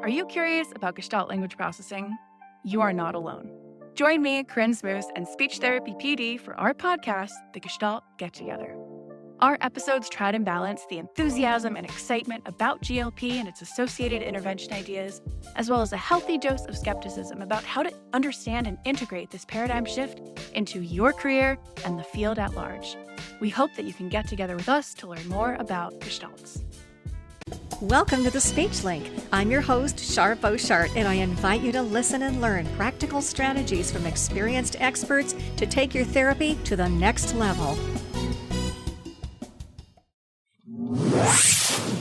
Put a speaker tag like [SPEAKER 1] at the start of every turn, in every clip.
[SPEAKER 1] Are you curious about Gestalt language processing? You are not alone. Join me, Corinne Smoose, and speech therapy PD for our podcast, The Gestalt Get Together. Our episodes try to balance the enthusiasm and excitement about GLP and its associated intervention ideas, as well as a healthy dose of skepticism about how to understand and integrate this paradigm shift into your career and the field at large. We hope that you can get together with us to learn more about Gestalts.
[SPEAKER 2] Welcome to the Speech Link. I'm your host, Shar Beauchart, and I invite you to listen and learn practical strategies from experienced experts to take your therapy to the next level.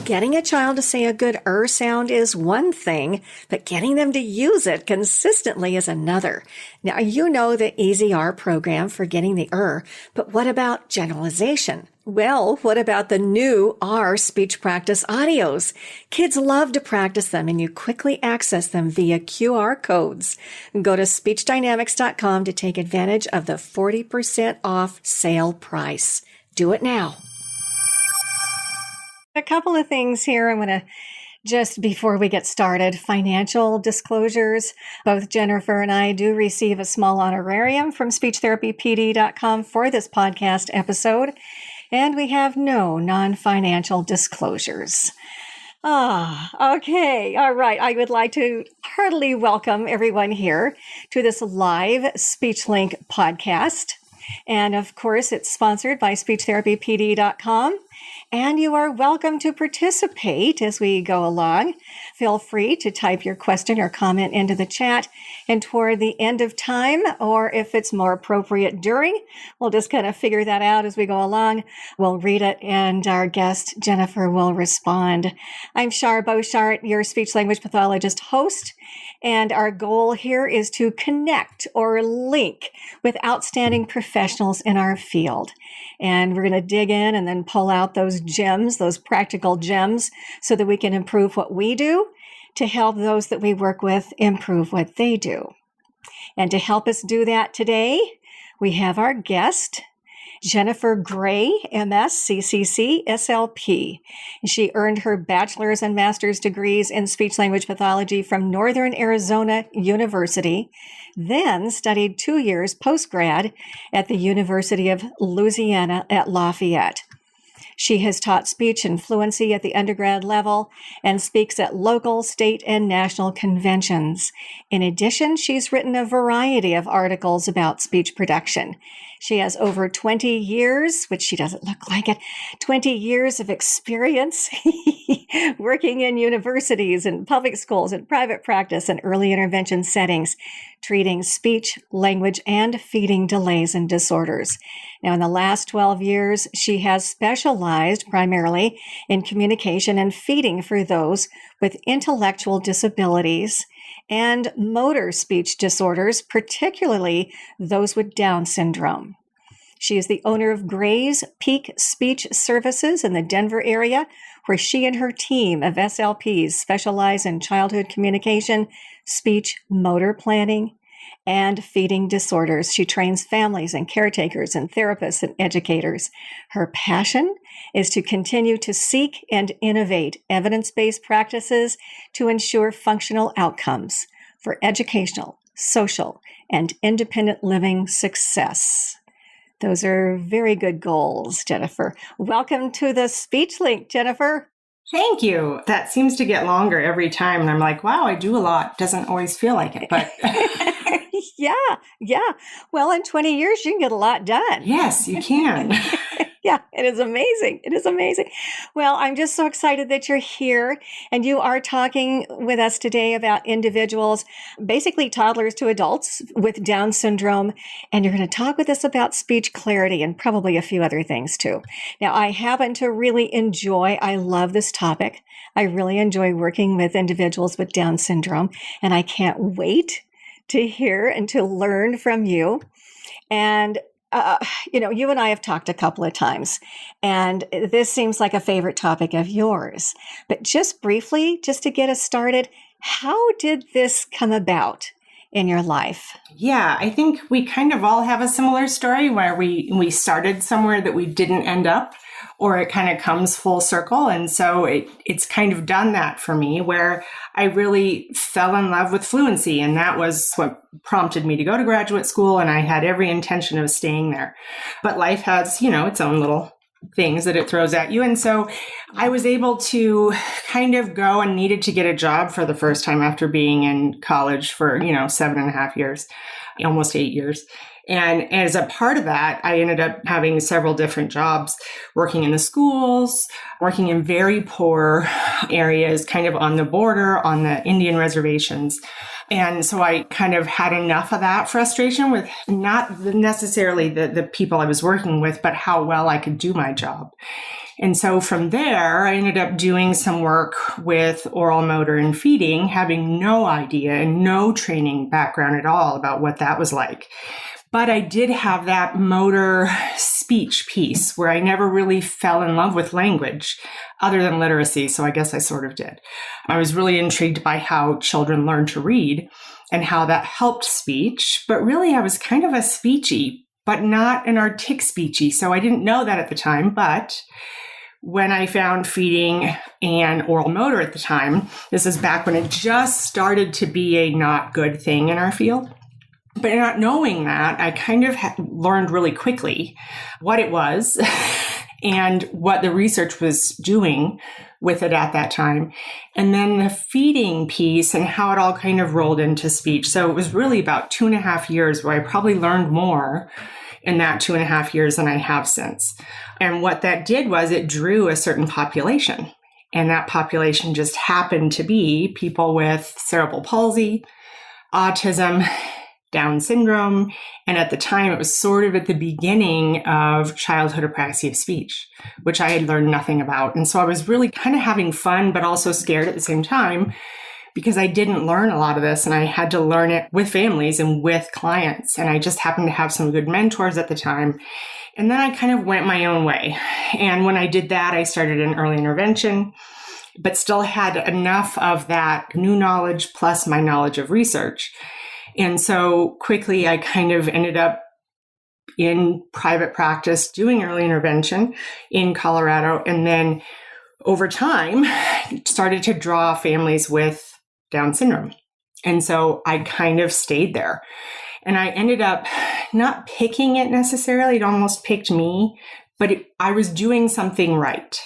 [SPEAKER 2] Getting a child to say a good sound is one thing, but getting them to use it consistently is another. Now, you know the Easy R program for getting the but what about generalization? Well, what about the new R speech practice audios? Kids love to practice them, and you quickly access them via QR codes. Go to speechdynamics.com to take advantage of the 40% off sale price. Do it now. A couple of things here I'm going to just before we get started. Financial disclosures. Both Jennifer and I do receive a small honorarium from speechtherapypd.com for this podcast episode, and we have no non-financial disclosures. Okay. All right. I would like to heartily welcome everyone here to this live SpeechLink podcast. And of course, it's sponsored by speechtherapypd.com. And you are welcome to participate as we go along. Feel free to type your question or comment into the chat. And toward the end of time, or if it's more appropriate during, we'll just kind of figure that out as we go along. We'll read it, and our guest, Jennifer, will respond. I'm Shar Beauchart, your speech-language pathologist host. And our goal here is to connect or link with outstanding professionals in our field. And we're going to dig in and then pull out those gems, those practical gems, so that we can improve what we do to help those that we work with improve what they do. And to help us do that today, we have our guest, Jennifer Gray, MS, CCC-SLP. She earned her bachelor's and master's degrees in speech-language pathology from Northern Arizona University, then studied 2 years post-grad at the University of Louisiana at Lafayette. She has taught speech and fluency at the undergrad level and speaks at local, state, and national conventions. In addition, she's written a variety of articles about speech production. She has over 20 years, which she doesn't look like it, 20 years of experience working in universities and public schools and private practice and early intervention settings, treating speech, language, and feeding delays and disorders. Now, in the last 12 years, she has specialized primarily in communication and feeding for those with intellectual disabilities and motor speech disorders, particularly those with Down syndrome. She is the owner of Gray's Peak Speech Services in the Denver area, where she and her team of SLPs specialize in childhood communication, speech, motor planning, and feeding disorders. She trains families and caretakers and therapists and educators. Her passion is to continue to seek and innovate evidence-based practices to ensure functional outcomes for educational, social, and independent living success. Those are very good goals, Jennifer. Welcome to the Speech Link, Jennifer.
[SPEAKER 3] Thank you. That seems to get longer every time. And I'm like, wow, I do a lot. Doesn't always feel like it, but
[SPEAKER 2] Yeah. Well, in 20 years, you can get a lot done.
[SPEAKER 3] Yes, you can.
[SPEAKER 2] Yeah, it is amazing. It is amazing. Well, I'm just so excited that you're here, and you are talking with us today about individuals, basically toddlers to adults with Down syndrome, and you're going to talk with us about speech clarity and probably a few other things too. Now, I happen to really I love this topic. I really enjoy working with individuals with Down syndrome, and I can't wait to hear and to learn from you. And you and I have talked a couple of times, and this seems like a favorite topic of yours. But just briefly, just to get us started, how did this come about in your life?
[SPEAKER 3] Yeah, I think we kind of all have a similar story where we started somewhere that we didn't end up, or it kind of comes full circle. And so it's kind of done that for me, where I really fell in love with fluency. And that was what prompted me to go to graduate school. And I had every intention of staying there. But life has, its own little things that it throws at you. And so I was able to kind of go and needed to get a job for the first time after being in college for, 7.5 years, almost 8 years. And as a part of that, I ended up having several different jobs, working in the schools, working in very poor areas, kind of on the border, on the Indian reservations. And so I kind of had enough of that frustration with not necessarily the people I was working with, but how well I could do my job. And so from there, I ended up doing some work with oral motor and feeding, having no idea and no training background at all about what that was like. But I did have that motor speech piece where I never really fell in love with language other than literacy. So I guess I sort of did. I was really intrigued by how children learn to read and how that helped speech. But really, I was kind of a speechy, but not an artic speechy. So I didn't know that at the time. But when I found feeding and oral motor at the time, this is back when it just started to be a not good thing in our field. But not knowing that, I kind of learned really quickly what it was and what the research was doing with it at that time. And then the feeding piece and how it all kind of rolled into speech. So it was really about 2.5 years where I probably learned more in that 2.5 years than I have since. And what that did was it drew a certain population. And that population just happened to be people with cerebral palsy, autism, Down syndrome. And at the time, it was sort of at the beginning of childhood apraxia of speech, which I had learned nothing about. And so I was really kind of having fun, but also scared at the same time because I didn't learn a lot of this and I had to learn it with families and with clients. And I just happened to have some good mentors at the time. And then I kind of went my own way. And when I did that, I started in early intervention, but still had enough of that new knowledge plus my knowledge of research. And so quickly, I kind of ended up in private practice doing early intervention in Colorado. And then over time, started to draw families with Down syndrome. And so I kind of stayed there. And I ended up not picking it necessarily. It almost picked me, but I was doing something right.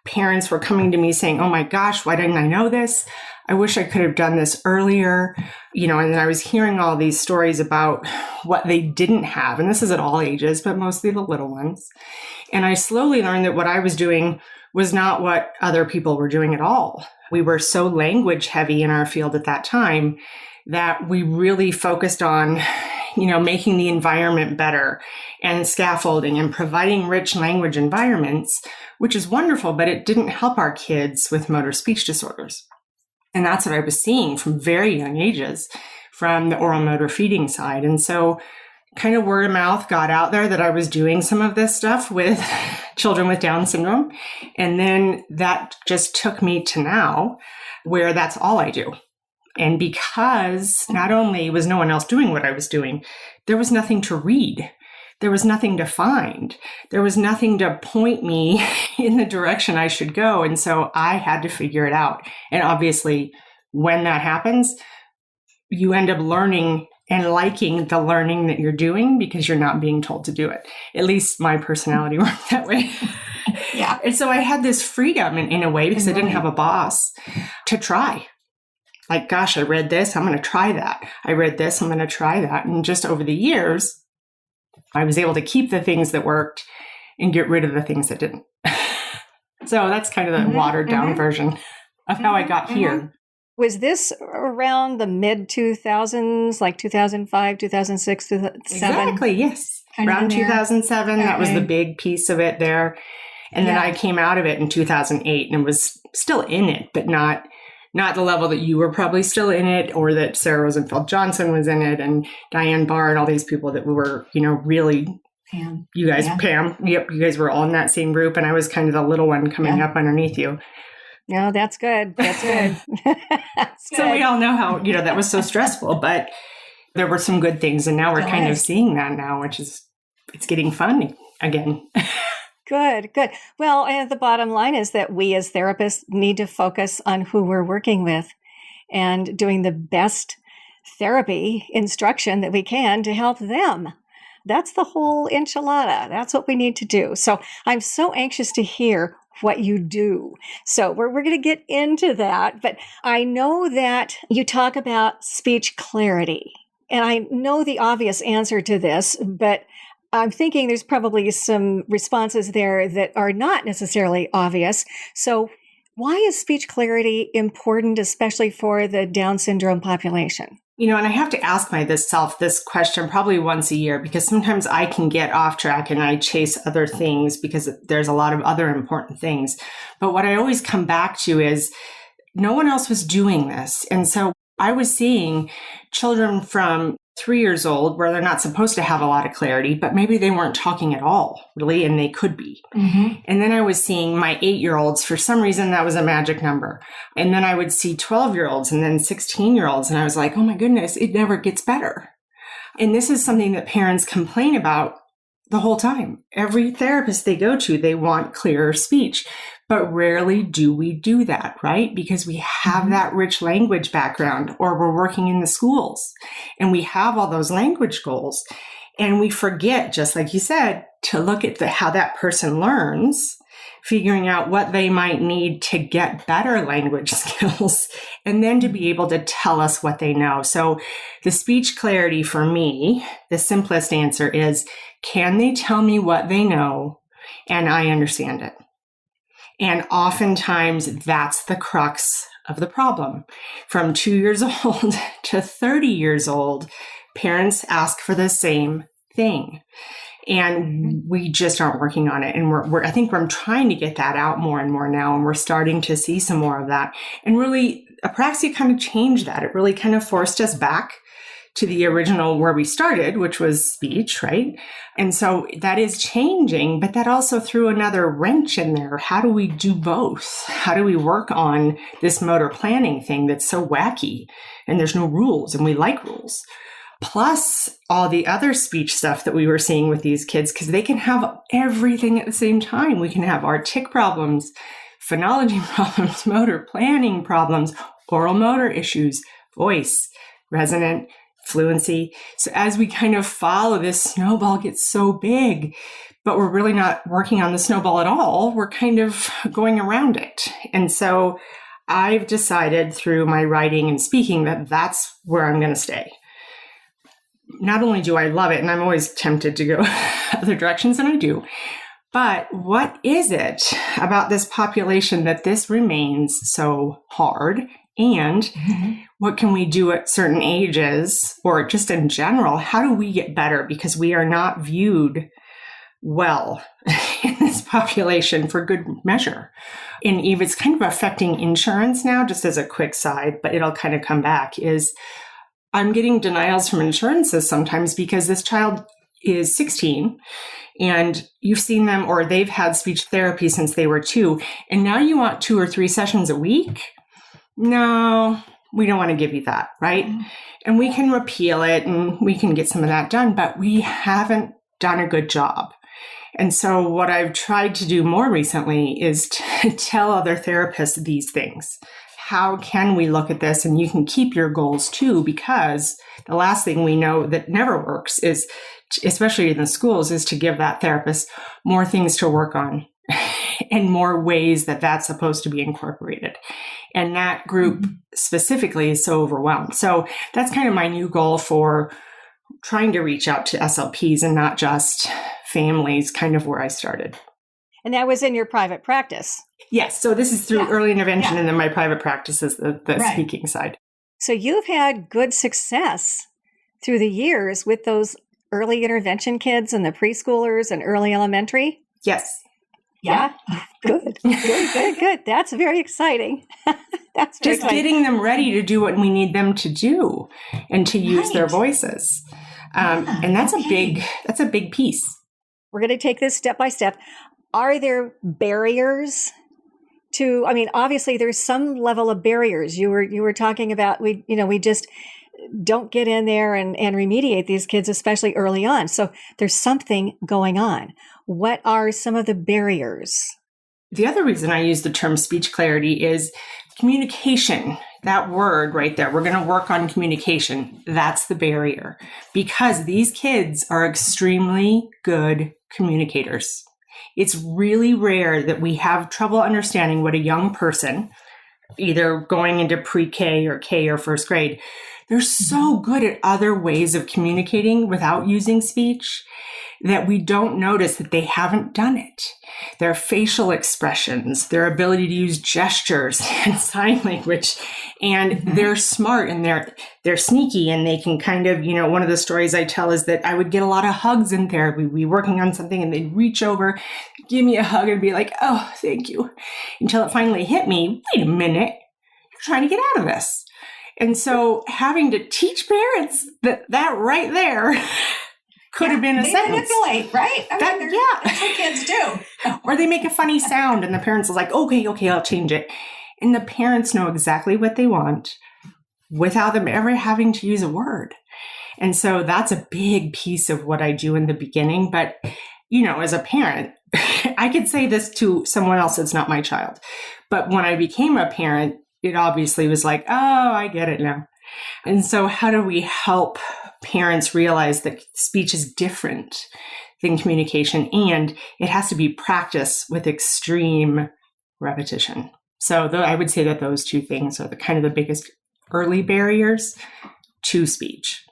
[SPEAKER 3] Parents were coming to me saying, "Oh my gosh, why didn't I know this? I wish I could have done this earlier." And then I was hearing all these stories about what they didn't have. And this is at all ages, but mostly the little ones. And I slowly learned that what I was doing was not what other people were doing at all. We were so language heavy in our field at that time that we really focused on, making the environment better and scaffolding and providing rich language environments, which is wonderful, but it didn't help our kids with motor speech disorders. And that's what I was seeing from very young ages from the oral motor feeding side. And so kind of word of mouth got out there that I was doing some of this stuff with children with Down syndrome. And then that just took me to now where that's all I do. And because not only was no one else doing what I was doing, there was nothing to read. There was nothing to find. There was nothing to point me in the direction I should go. And so I had to figure it out. And obviously, when that happens, you end up learning and liking the learning that you're doing because you're not being told to do it. At least my personality worked that way.
[SPEAKER 2] Yeah.
[SPEAKER 3] And so I had this freedom in a way because I didn't have a boss to try. Like, gosh, I read this, I'm going to try that. I read this, I'm going to try that. And just over the years, I was able to keep the things that worked and get rid of the things that didn't. So that's kind of the watered down version of how I got here.
[SPEAKER 2] Was this around the mid 2000s, like 2005, 2006, 2007?
[SPEAKER 3] Exactly, yes. Around 2007, that was the big piece of it there. And then I came out of it in 2008 and was still in it, but not the level that you were probably still in it, or that Sarah Rosenfeld Johnson was in it, and Diane Barr and all these people that were, really,
[SPEAKER 2] Pam.
[SPEAKER 3] You guys, Pam, yep, you guys were all in that same group, and I was kind of the little one coming up underneath you.
[SPEAKER 2] No, that's good. That's good. That's
[SPEAKER 3] so we all know how, that was so stressful, but there were some good things, and now we're kind of seeing that now, which is, it's getting fun again.
[SPEAKER 2] Good, good. Well, and the bottom line is that we as therapists need to focus on who we're working with and doing the best therapy instruction that we can to help them. That's the whole enchilada. That's what we need to do. So I'm so anxious to hear what you do. So we're going to get into that. But I know that you talk about speech clarity. And I know the obvious answer to this, but I'm thinking there's probably some responses there that are not necessarily obvious. So why is speech clarity important, especially for the Down syndrome population?
[SPEAKER 3] And I have to ask myself this question probably once a year, because sometimes I can get off track and I chase other things because there's a lot of other important things. But what I always come back to is no one else was doing this. And so I was seeing children from 3 years old where they're not supposed to have a lot of clarity, but maybe they weren't talking at all, really, and they could be. Mm-hmm. And then I was seeing my 8-year-olds. For some reason, that was a magic number. And then I would see 12-year-olds and then 16-year-olds. And I was like, oh my goodness, it never gets better. And this is something that parents complain about the whole time. Every therapist they go to, they want clearer speech. But rarely do we do that, right? Because we have that rich language background, or we're working in the schools and we have all those language goals. And we forget, just like you said, to look at how that person learns, figuring out what they might need to get better language skills, and then to be able to tell us what they know. So the speech clarity for me, the simplest answer is, can they tell me what they know and I understand it? And oftentimes that's the crux of the problem. From 2 years old to 30 years old, parents ask for the same thing. And we just aren't working on it. And I think I'm trying to get that out more and more now. And we're starting to see some more of that. And really, Apraxia kind of changed that. It really kind of forced us back to the original where we started, which was speech, right? And so that is changing, but that also threw another wrench in there. How do we do both? How do we work on this motor planning thing that's so wacky and there's no rules and we like rules? Plus all the other speech stuff that we were seeing with these kids, because they can have everything at the same time. We can have our tic problems, phonology problems, motor planning problems, oral motor issues, voice, resonant, fluency. So as we kind of follow this snowball gets so big, but we're really not working on the snowball at all. We're kind of going around it. And so I've decided through my writing and speaking that that's where I'm going to stay. Not only do I love it, and I'm always tempted to go other directions, and I do, but what is it about this population that this remains so hard? And what can we do at certain ages, or just in general? How do we get better? Because we are not viewed well in this population for good measure. And even it's kind of affecting insurance now, just as a quick side, but it'll kind of come back, is I'm getting denials from insurances sometimes because this child is 16 and you've seen them, or they've had speech therapy since they were 2. And now you want 2 or 3 sessions a week? No, we don't want to give you that, right? And we can repeal it and we can get some of that done, but we haven't done a good job. And so what I've tried to do more recently is to tell other therapists these things. How can we look at this? And you can keep your goals too, because the last thing we know that never works is, especially in the schools, is to give that therapist more things to work on and more ways that that's supposed to be incorporated. And that group specifically is so overwhelmed. So that's kind of my new goal for trying to reach out to SLPs and not just families, kind of where I started.
[SPEAKER 2] And that was in your private practice.
[SPEAKER 3] Yes. So this is through early intervention, and then my private practice is the speaking side.
[SPEAKER 2] So you've had good success through the years with those early intervention kids and the preschoolers and early elementary?
[SPEAKER 3] Yes.
[SPEAKER 2] Yeah. Good. That's very exciting. That's very
[SPEAKER 3] just getting them ready to do what we need them to do and to use their voices. And that's a big piece.
[SPEAKER 2] We're going to take this step by step. Are there barriers to, obviously there's some level of barriers. You were talking about, we just don't get in there and remediate these kids, especially early on. So there's something going on. what are some of the barriers?
[SPEAKER 3] The other reason I use the term speech clarity is communication. That word right there, we're going to work on communication. That's the barrier, because these kids are extremely good communicators. It's really rare that we have trouble understanding what a young person, either going into pre-K or K or first grade, they're so good at other ways of communicating without using speech that we don't notice that they haven't done it. Their facial expressions, their ability to use gestures and sign language, and they're smart and they're sneaky, and they can kind of, one of the stories I tell is that I would get a lot of hugs in therapy. We'd be working on something and they'd reach over, give me a hug and be like, oh, thank you. Until it finally hit me, wait a minute, you're trying to get out of this. And so having to teach parents that right there could have been a sentence.
[SPEAKER 2] They manipulate, right? That's what kids do.
[SPEAKER 3] Or they make a funny sound and the parents are like, okay, I'll change it. And the parents know exactly what they want without them ever having to use a word. And so that's a big piece of what I do in the beginning. But, as a parent, I could say this to someone else that's not my child. But when I became a parent, it obviously was like, oh, I get it now. And so how do we help parents realize that speech is different than communication, and it has to be practiced with extreme repetition? So I would say that those two things are the kind of the biggest early barriers to speech.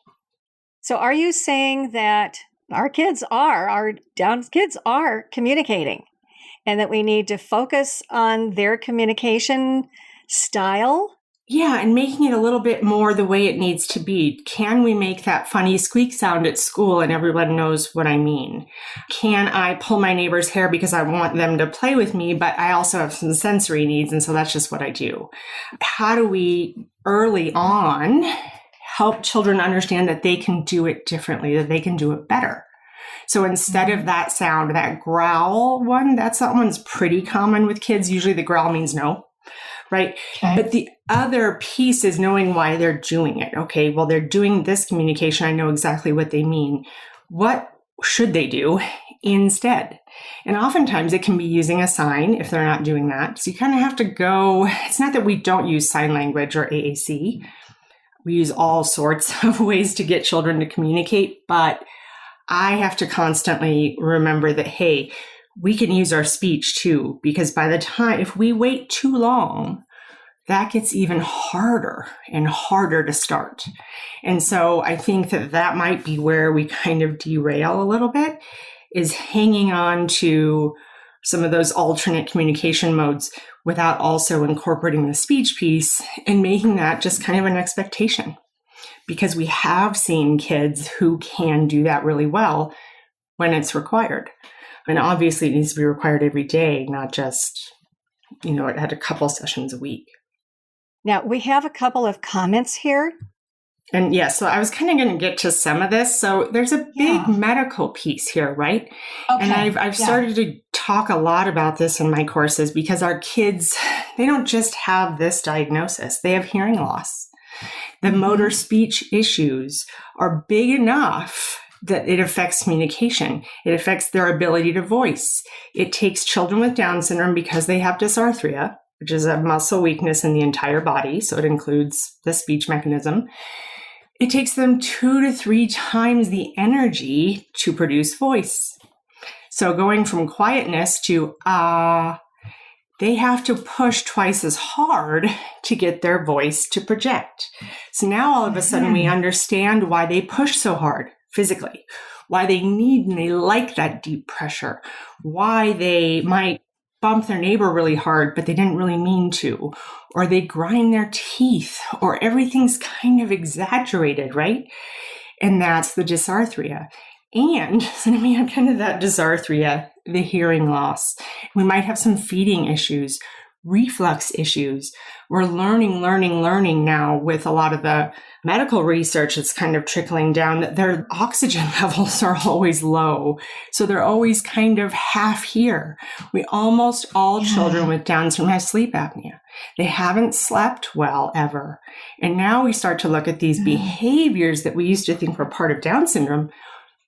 [SPEAKER 2] So are you saying that our Down kids are communicating, and that we need to focus on their communication style?
[SPEAKER 3] Yeah, and making it a little bit more the way it needs to be. Can we make that funny squeak sound at school and everyone knows what I mean? Can I pull my neighbor's hair because I want them to play with me, but I also have some sensory needs, and so that's just what I do? How do we early on help children understand that they can do it differently, that they can do it better? So instead of that sound, that growl one, that one's pretty common with kids. Usually the growl means no. Right. Okay. But the other piece is knowing why they're doing it. Okay, well, they're doing this communication. I know exactly what they mean. What should they do instead? And oftentimes it can be using a sign if they're not doing that. So you kind of have to go. It's not that we don't use sign language or AAC. We use all sorts of ways to get children to communicate. But I have to constantly remember that, hey, we can use our speech too, because by the time, if we wait too long, that gets even harder and harder to start. And so I think that might be where we kind of derail a little bit, is hanging on to some of those alternate communication modes without also incorporating the speech piece and making that just kind of an expectation. Because we have seen kids who can do that really well when it's required. And obviously it needs to be required every day, not just, at a couple sessions a week.
[SPEAKER 2] Now, we have a couple of comments here.
[SPEAKER 3] And yeah, so I was kind of going to get to some of this. So there's a big medical piece here, right? Okay. And I've started to talk a lot about this in my courses, because our kids, they don't just have this diagnosis. They have hearing loss. The motor speech issues are big enough that it affects communication. It affects their ability to voice. It takes children with Down syndrome, because they have dysarthria, which is a muscle weakness in the entire body. So it includes the speech mechanism. It takes them 2 to 3 times the energy to produce voice. So going from quietness to they have to push twice as hard to get their voice to project. So now all of a sudden we understand why they push so hard physically, why they need and they like that deep pressure, why they might bump their neighbor really hard, but they didn't really mean to, or they grind their teeth, or everything's kind of exaggerated, right? And that's the dysarthria. And so then we have kind of that dysarthria, the hearing loss. We might have some feeding issues, reflux issues. We're learning now with a lot of the medical research that's kind of trickling down that their oxygen levels are always low. So they're always kind of half here. Almost all children with Down syndrome have sleep apnea. They haven't slept well ever. And now we start to look at these behaviors that we used to think were part of Down syndrome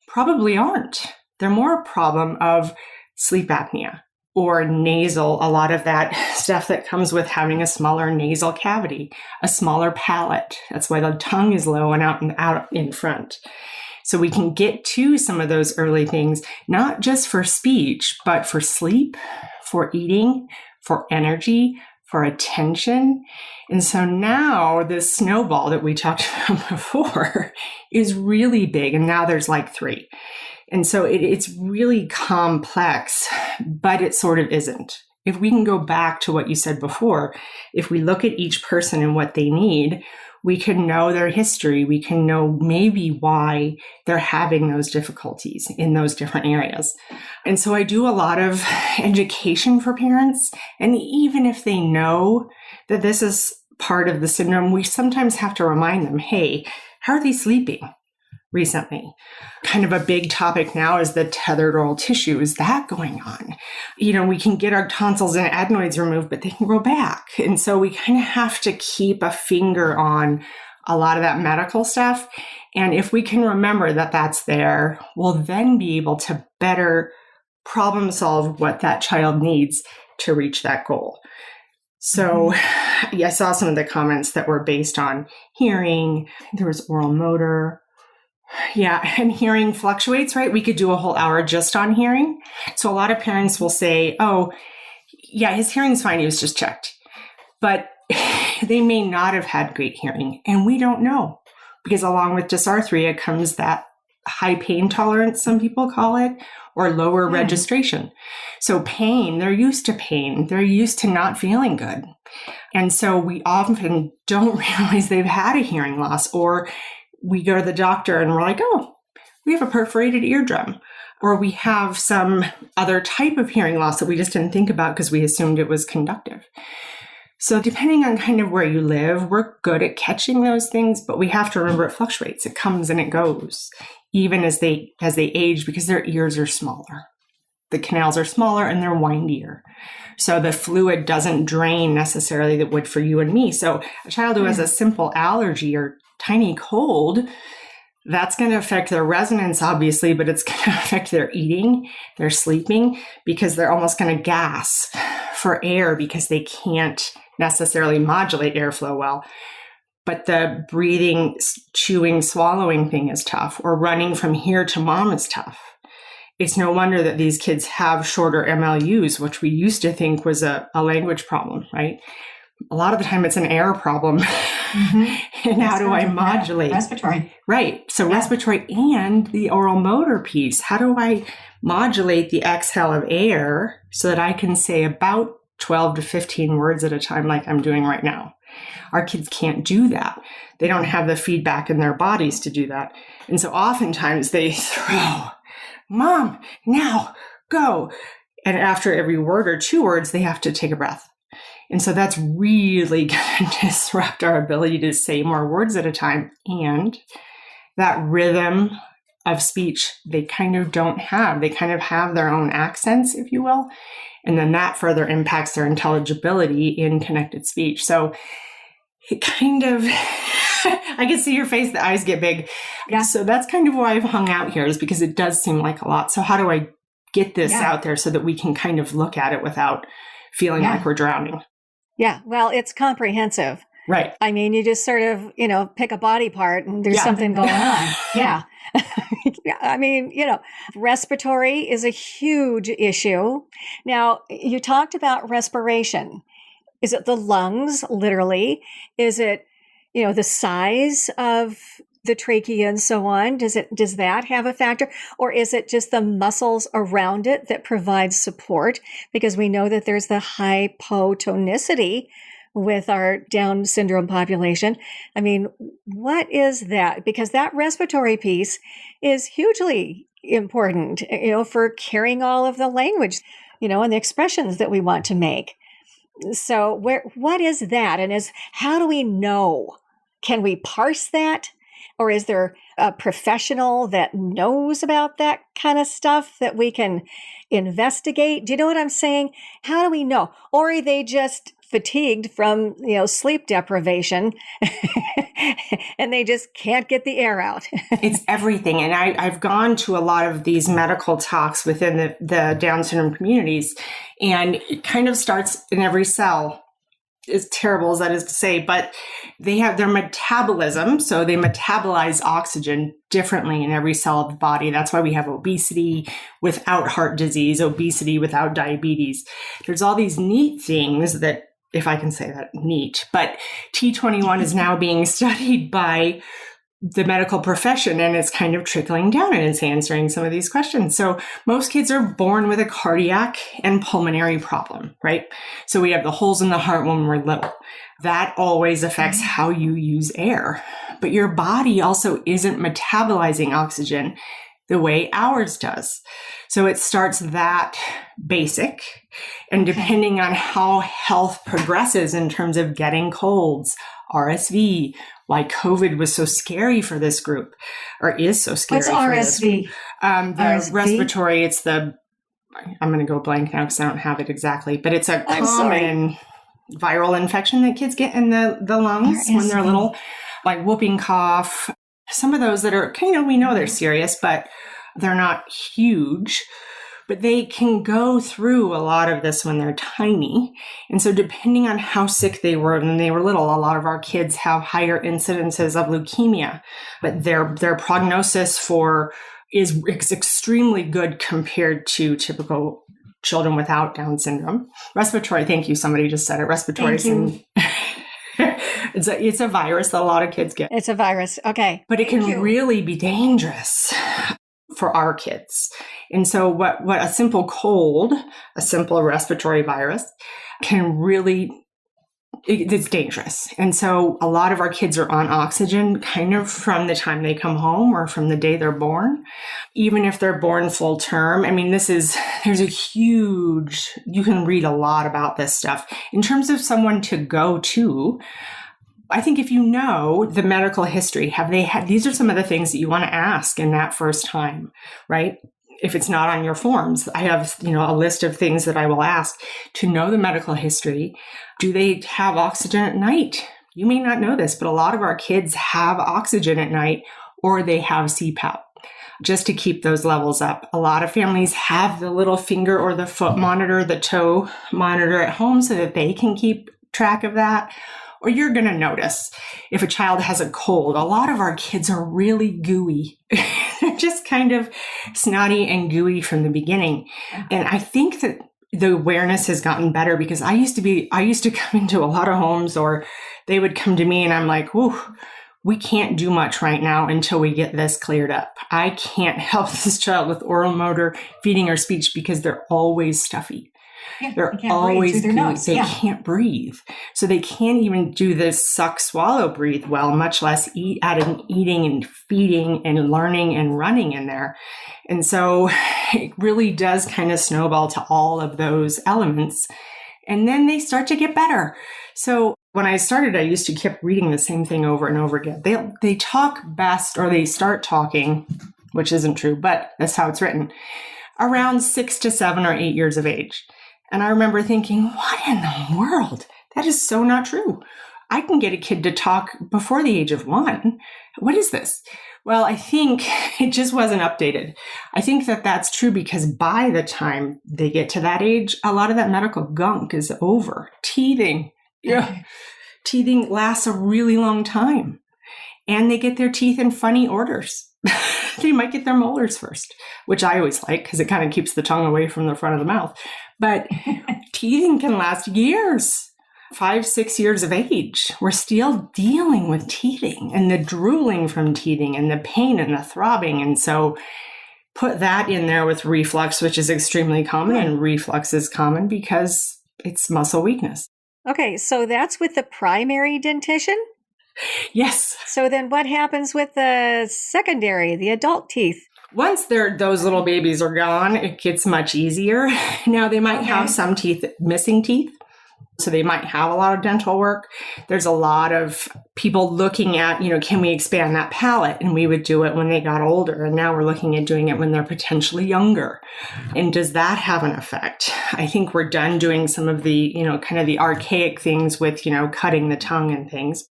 [SPEAKER 3] probably aren't. They're more a problem of sleep apnea or nasal, a lot of that stuff that comes with having a smaller nasal cavity, a smaller palate. That's why the tongue is low and out in front. So we can get to some of those early things, not just for speech, but for sleep, for eating, for energy, for attention. And so now this snowball that we talked about before is really big. And now there's like 3. And so it's really complex, but it sort of isn't. If we can go back to what you said before, if we look at each person and what they need, we can know their history. We can know maybe why they're having those difficulties in those different areas. And so I do a lot of education for parents. And even if they know that this is part of the syndrome, we sometimes have to remind them, hey, how are they sleeping recently? Kind of a big topic now is the tethered oral tissue. Is that going on? We can get our tonsils and adenoids removed, but they can grow back. And so we kind of have to keep a finger on a lot of that medical stuff. And if we can remember that that's there, we'll then be able to better problem solve what that child needs to reach that goal. So I saw some of the comments that were based on hearing. There was oral motor. Yeah, and hearing fluctuates, right? We could do a whole hour just on hearing. So a lot of parents will say, oh, yeah, his hearing's fine. He was just checked. But they may not have had great hearing. And we don't know, because along with dysarthria comes that high pain tolerance, some people call it, or lower registration. So pain, they're used to pain. They're used to not feeling good. And so we often don't realize they've had a hearing loss, or we go to the doctor and we're like, oh, we have a perforated eardrum, or we have some other type of hearing loss that we just didn't think about because we assumed it was conductive. So depending on kind of where you live, we're good at catching those things, but we have to remember it fluctuates. It comes and it goes, even as they age, because their ears are smaller. The canals are smaller and they're windier. So the fluid doesn't drain necessarily that would for you and me. So a child who has a simple allergy or tiny cold, that's going to affect their resonance, obviously, but it's going to affect their eating, their sleeping, because they're almost going to gasp for air because they can't necessarily modulate airflow well. But the breathing, chewing, swallowing thing is tough, or running from here to mom is tough. It's no wonder that these kids have shorter MLUs, which we used to think was a language problem, right? A lot of the time it's an air problem. And how do I modulate?
[SPEAKER 2] Respiratory.
[SPEAKER 3] Right. So respiratory and the oral motor piece. How do I modulate the exhale of air so that I can say about 12 to 15 words at a time like I'm doing right now? Our kids can't do that. They don't have the feedback in their bodies to do that. And so oftentimes they throw, Mom, now, go. And after every word or 2 words, they have to take a breath. And so that's really going to disrupt our ability to say more words at a time. And that rhythm of speech, they kind of don't have. They kind of have their own accents, if you will. And then that further impacts their intelligibility in connected speech. So it kind of, I can see your face, the eyes get big.
[SPEAKER 2] Yeah.
[SPEAKER 3] So that's kind of why I've hung out here, is because it does seem like a lot. So how do I get this out there so that we can kind of look at it without feeling like we're drowning?
[SPEAKER 2] Yeah, well, it's comprehensive.
[SPEAKER 3] Right.
[SPEAKER 2] I mean, you just sort of, pick a body part and there's something going on. Yeah. I mean, respiratory is a huge issue. Now, you talked about respiration. Is it the lungs, literally? Is it, the size of the trachea and so on? Does that have a factor? Or is it just the muscles around it that provide support? Because we know that there's the hypotonicity with our Down syndrome population. I mean, what is that? Because that respiratory piece is hugely important, for carrying all of the language, and the expressions that we want to make. So what is that? And how do we know? Can we parse that? Or is there a professional that knows about that kind of stuff that we can investigate? Do you know what I'm saying? How do we know? Or are they just fatigued from, sleep deprivation and they just can't get the air out.
[SPEAKER 3] It's everything. And I've gone to a lot of these medical talks within the Down syndrome communities, and it kind of starts in every cell. As terrible as that is to say, but they have their metabolism. So they metabolize oxygen differently in every cell of the body. That's why we have obesity without heart disease, obesity without diabetes. There's all these neat things that, if I can say that, neat, but T21 is now being studied by the medical profession, and it's kind of trickling down and it's answering some of these questions. So most kids are born with a cardiac and pulmonary problem, right? So we have the holes in the heart when we're little. That always affects how you use air. But your body also isn't metabolizing oxygen the way ours does. So it starts that basic. And depending on how health progresses in terms of getting colds, RSV, why COVID was so scary for this group, or is so scary.
[SPEAKER 2] What's
[SPEAKER 3] for
[SPEAKER 2] RSV?
[SPEAKER 3] This group.
[SPEAKER 2] RSV?
[SPEAKER 3] Respiratory, I'm going to go blank now because I don't have it exactly, but it's a common viral infection that kids get in the lungs when they're little, like whooping cough. Some of those that are, we know they're serious, but they're not huge. But they can go through a lot of this when they're tiny. And so depending on how sick they were when they were little, a lot of our kids have higher incidences of leukemia, but their prognosis is extremely good compared to typical children without Down syndrome. Respiratory, thank you. Somebody just said it. Respiratory. It's a virus that a lot of kids get.
[SPEAKER 2] It's a virus. Okay.
[SPEAKER 3] But it can really be dangerous for our kids. And so what a simple cold, a simple respiratory virus can really, it's dangerous. And so a lot of our kids are on oxygen kind of from the time they come home or from the day they're born, even if they're born full term. I mean, there's a huge, you can read a lot about this stuff. In terms of someone to go to, I think if you know the medical history, these are some of the things that you want to ask in that first time, right? If it's not on your forms, I have, a list of things that I will ask to know the medical history. Do they have oxygen at night? You may not know this, but a lot of our kids have oxygen at night, or they have CPAP just to keep those levels up. A lot of families have the little finger or the foot monitor, the toe monitor at home so that they can keep track of that. Or you're going to notice if a child has a cold, a lot of our kids are really gooey. They're just kind of snotty and gooey from the beginning. And I think that the awareness has gotten better because I used to come into a lot of homes, or they would come to me and I'm like, whoo, we can't do much right now until we get this cleared up. I can't help this child with oral motor, feeding, or speech because they're always stuffy. They're always gooey. They can't breathe. So they can't even do this suck, swallow, breathe well, much less eating and feeding and learning and running in there. And so it really does kind of snowball to all of those elements. And then they start to get better. So when I started, I used to keep reading the same thing over and over again. They talk best, or they start talking, which isn't true, but that's how it's written, around 6 to 7 or 8 years of age. And I remember thinking, what in the world? That is so not true. I can get a kid to talk before the age of 1. What is this? Well, I think it just wasn't updated. I think that that's true because by the time they get to that age, a lot of that medical gunk is over. Teething. Yeah. Teething lasts a really long time. And they get their teeth in funny orders. They might get their molars first, which I always like because it kind of keeps the tongue away from the front of the mouth. But teething can last years, 5, 6 years of age. We're still dealing with teething and the drooling from teething and the pain and the throbbing. And so put that in there with reflux, which is extremely common. And reflux is common because it's muscle weakness.
[SPEAKER 2] Okay, so that's with the primary dentition?
[SPEAKER 3] Yes.
[SPEAKER 2] So then what happens with the secondary, the adult teeth?
[SPEAKER 3] Once those little babies are gone, it gets much easier. Now, they might have some missing teeth. So they might have a lot of dental work. There's a lot of people looking at, can we expand that palate? And we would do it when they got older. And now we're looking at doing it when they're potentially younger. And does that have an effect? I think we're done doing some of the, kind of the archaic things with, cutting the tongue and things.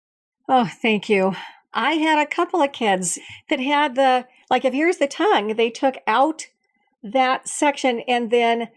[SPEAKER 2] Oh, thank you. I had a couple of kids that had if here's the tongue, they took out that section and then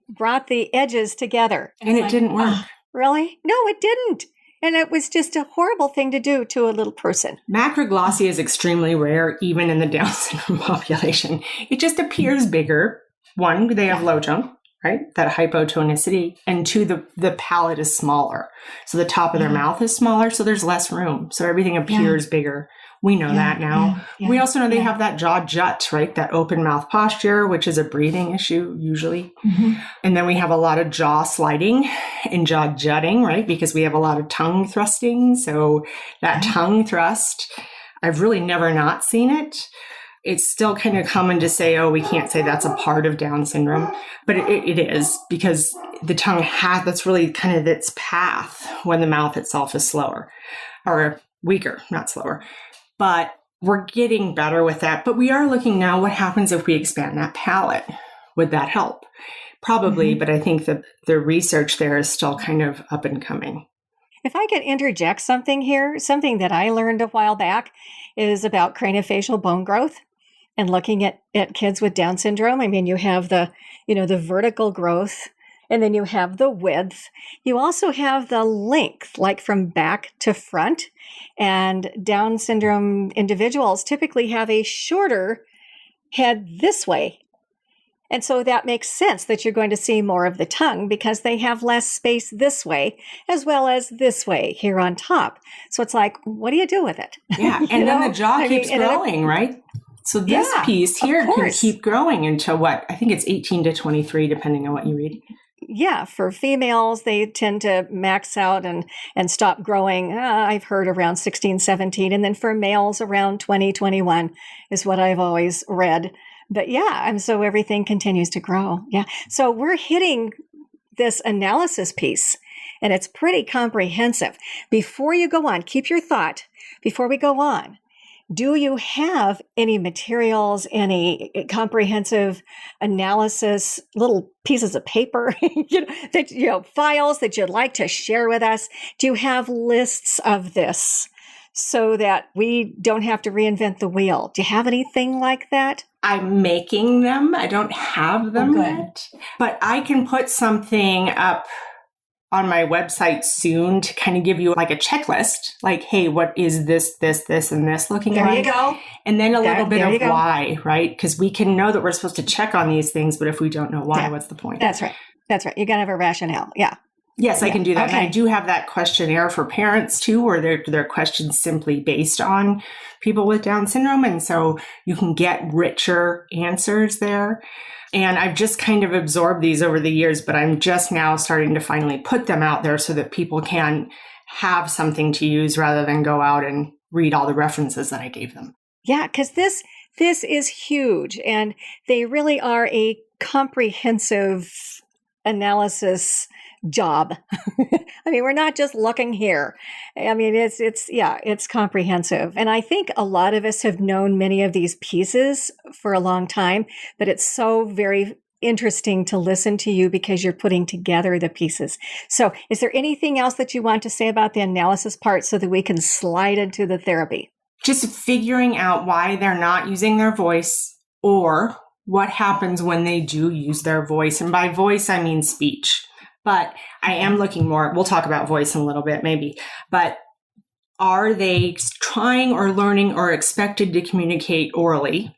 [SPEAKER 2] brought the edges together.
[SPEAKER 3] And it didn't work.
[SPEAKER 2] Really? No, it didn't. And it was just a horrible thing to do to a little person.
[SPEAKER 3] Macroglossia is extremely rare, even in the Down syndrome population. It just appears bigger. One, they have low tone, right? That hypotonicity. And two, the palate is smaller. So the top of their mouth is smaller, so there's less room. So everything appears bigger. We know that now. We also know they have that jaw jut, right? That open mouth posture, which is a breathing issue usually. And then we have a lot of jaw sliding and jaw jutting, right? Because we have a lot of tongue thrusting. So that tongue thrust, I've really never not seen it. It's still kind of common to say, oh, we can't say that's a part of Down syndrome, but it is, because the tongue that's really kind of its path when the mouth itself is slower or weaker, not slower. But we're getting better with that. But we are looking now, what happens if we expand that palate? Would that help? Probably, but I think the research there is still kind of up and coming.
[SPEAKER 2] If I could interject something here, something that I learned a while back is about craniofacial bone growth and looking at kids with Down syndrome. I mean, you have the vertical growth, and then you have the width. You also have the length, like from back to front. And Down syndrome individuals typically have a shorter head this way. And so that makes sense that you're going to see more of the tongue because they have less space this way as well as this way here on top. So it's like, what do you do with it?
[SPEAKER 3] Yeah. And then the jaw keeps growing, right? So this piece here can keep growing until what? I think it's 18 to 23, depending on what you read.
[SPEAKER 2] Yeah, for females, they tend to max out and stop growing, I've heard around 16, 17. And then for males, around 20, 21 is what I've always read. But yeah, and so everything continues to grow. Yeah. So we're hitting this analysis piece, and it's pretty comprehensive. Before you go on, keep your thought before we go on. Do you have any materials, any comprehensive analysis, little pieces of paper, files that you'd like to share with us? Do you have lists of this so that we don't have to reinvent the wheel? Do you have anything like that?
[SPEAKER 3] I'm making them. I don't have them yet, but I can put something up on my website soon to kind of give you like a checklist, like, hey, what is this, and this looking like?
[SPEAKER 2] There you go.
[SPEAKER 3] And then a little bit of why, right? Because we can know that we're supposed to check on these things, but if we don't know why, what's the point?
[SPEAKER 2] That's right. You got to have a rationale. Yeah.
[SPEAKER 3] Yes, I can do that. Okay. And I do have that questionnaire for parents too, where they're questions simply based on people with Down syndrome. And so you can get richer answers there. And I've just kind of absorbed these over the years, but I'm just now starting to finally put them out there so that people can have something to use rather than go out and read all the references that I gave them.
[SPEAKER 2] Yeah, because this is huge. And they really are a comprehensive analysis job. I mean, we're not just looking here. I mean, it's comprehensive. And I think a lot of us have known many of these pieces for a long time, but it's so very interesting to listen to you because you're putting together the pieces. So is there anything else that you want to say about the analysis part so that we can slide into the therapy?
[SPEAKER 3] Just figuring out why they're not using their voice or what happens when they do use their voice. And by voice, I mean speech. But I am looking more, we'll talk about voice in a little bit maybe, but are they trying or learning or expected to communicate orally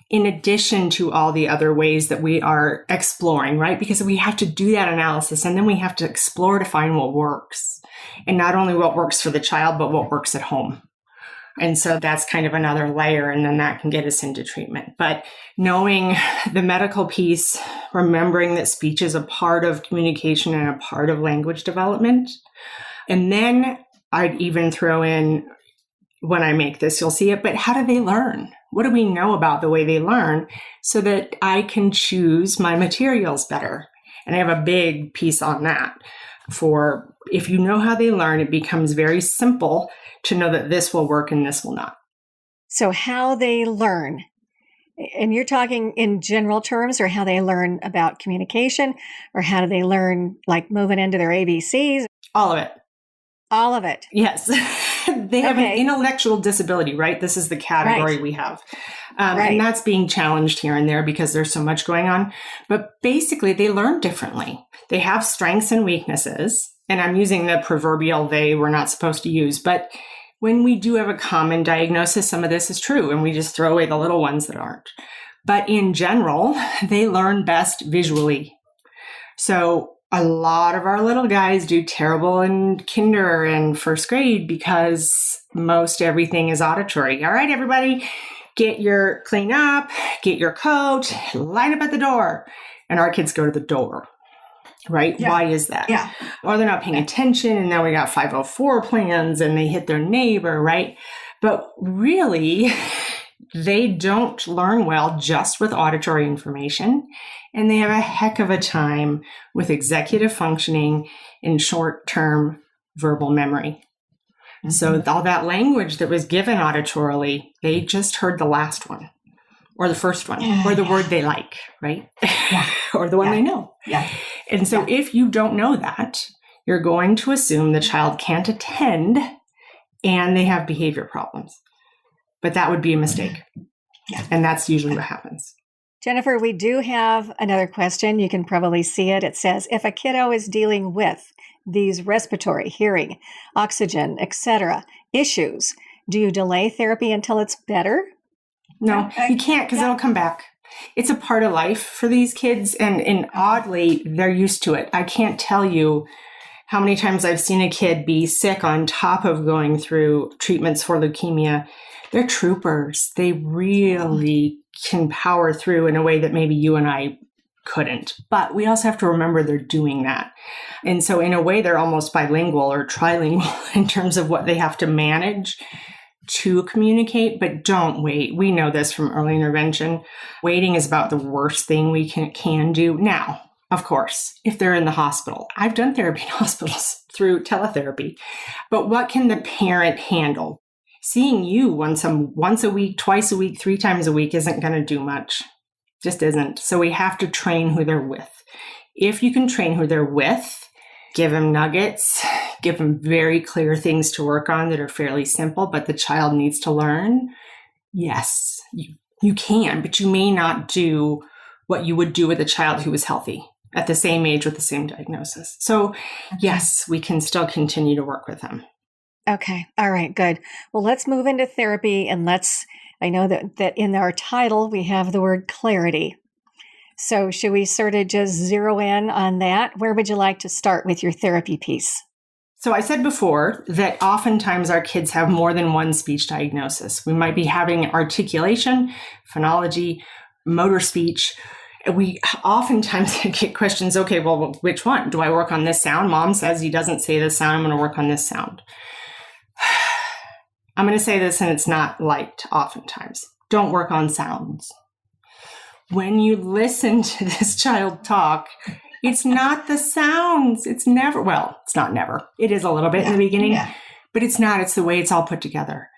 [SPEAKER 3] in addition to all the other ways that we are exploring, right? Because we have to do that analysis and then we have to explore to find what works. And not only what works for the child, but what works at home. And so that's kind of another layer, and then that can get us into treatment. But knowing the medical piece, remembering that speech is a part of communication and a part of language development. And then I'd even throw in, when I make this, you'll see it, but how do they learn? What do we know about the way they learn so that I can choose my materials better? And I have a big piece on that. For if you know how they learn, it becomes very simple to know that this will work and this will not.
[SPEAKER 2] So how they learn, and you're talking in general terms, or how they learn about communication, or how do they learn like moving into their ABCs?
[SPEAKER 3] All of it.
[SPEAKER 2] All of it.
[SPEAKER 3] Yes. They have an intellectual disability, right? This is the category we have. And that's being challenged here and there because there's so much going on. But basically, they learn differently. They have strengths and weaknesses. And I'm using the proverbial they we're not supposed to use. But when we do have a common diagnosis, some of this is true. And we just throw away the little ones that aren't. But in general, they learn best visually. So a lot of our little guys do terrible in kinder and first grade because most everything is auditory. All right, everybody, get your clean up, get your coat, line up at the door. And our kids go to the door, right? Yeah. Why is that?
[SPEAKER 2] Yeah.
[SPEAKER 3] Or they're not paying attention and now we got 504 plans and they hit their neighbor, right? But really, they don't learn well just with auditory information. And they have a heck of a time with executive functioning and short-term verbal memory. Mm-hmm. So all that language that was given auditorily, they just heard the last one or the first one or the word they like, right? Yeah. Or the one they know.
[SPEAKER 2] Yeah.
[SPEAKER 3] And so if you don't know that, you're going to assume the child can't attend and they have behavior problems. But that would be a mistake. Yeah. And that's usually what happens.
[SPEAKER 2] Jennifer, we do have another question. You can probably see it. It says, if a kiddo is dealing with these respiratory, hearing, oxygen, etc. issues, do you delay therapy until it's better?
[SPEAKER 3] No, you can't because it'll come back. It's a part of life for these kids. And oddly, they're used to it. I can't tell you how many times I've seen a kid be sick on top of going through treatments for leukemia. They're troopers. They really can power through in a way that maybe you and I couldn't. But we also have to remember they're doing that. And so in a way, they're almost bilingual or trilingual in terms of what they have to manage to communicate. But don't wait. We know this from early intervention. Waiting is about the worst thing we can do. Now, of course, if they're in the hospital, I've done therapy in hospitals through teletherapy. But what can the parent handle? Seeing you once a week, twice a week, 3 times a week isn't going to do much. Just isn't. So we have to train who they're with. If you can train who they're with, give them nuggets, give them very clear things to work on that are fairly simple, but the child needs to learn. Yes, you can, but you may not do what you would do with a child who was healthy at the same age with the same diagnosis. So yes, we can still continue to work with them.
[SPEAKER 2] Okay. All right. Good. Well, let's move into therapy and I know that in our title, we have the word clarity. So should we sort of just zero in on that? Where would you like to start with your therapy piece?
[SPEAKER 3] So I said before that oftentimes our kids have more than one speech diagnosis. We might be having articulation, phonology, motor speech. We oftentimes get questions, okay, well, which one? Do I work on this sound? Mom says he doesn't say this sound. I'm going to work on this sound. I'm going to say this, and it's not liked oftentimes. Don't work on sounds. When you listen to this child talk, it's not the sounds. It's never, well, it's not never. It is a little bit in the beginning, but it's not. It's the way it's all put together.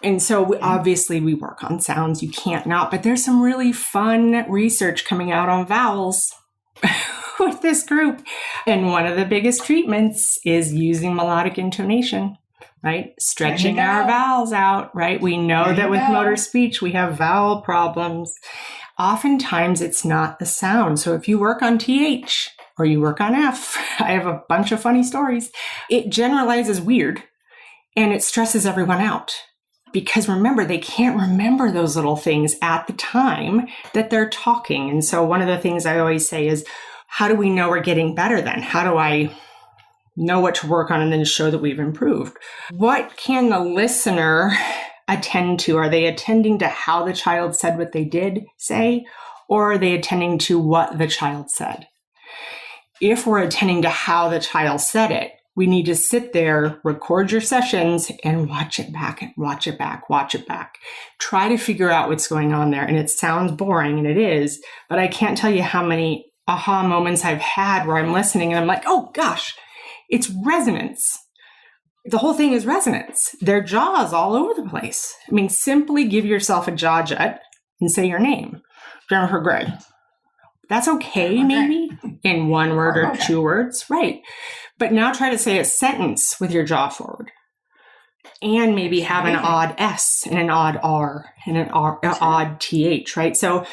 [SPEAKER 3] And so obviously we work on sounds. You can't not, but there's some really fun research coming out on vowels with this group. And one of the biggest treatments is using melodic intonation. Right? Stretching our vowels out, right? We know that with motor speech, we have vowel problems. Oftentimes, it's not the sound. So if you work on TH or you work on F, I have a bunch of funny stories. It generalizes weird and it stresses everyone out. Because remember, they can't remember those little things at the time that they're talking. And so one of the things I always say is, how do we know we're getting better then? How do I know what to work on and then show that we've improved? What can the listener attend to? Are they attending to how the child said what they did say, or are they attending to what the child said? If we're attending to how the child said it, we need to sit there, record your sessions, and watch it back and watch it back, watch it back. Try to figure out what's going on there. And it sounds boring, and it is, but I can't tell you how many aha moments I've had where I'm listening and I'm like, oh gosh, it's resonance. The whole thing is resonance. Their jaws all over the place. I mean, simply give yourself a jaw jet and say your name, Jennifer Gray. That's okay, maybe in one word or 2 words, right? But now try to say a sentence with your jaw forward. and maybe have an odd S and an odd R and an odd TH, right? So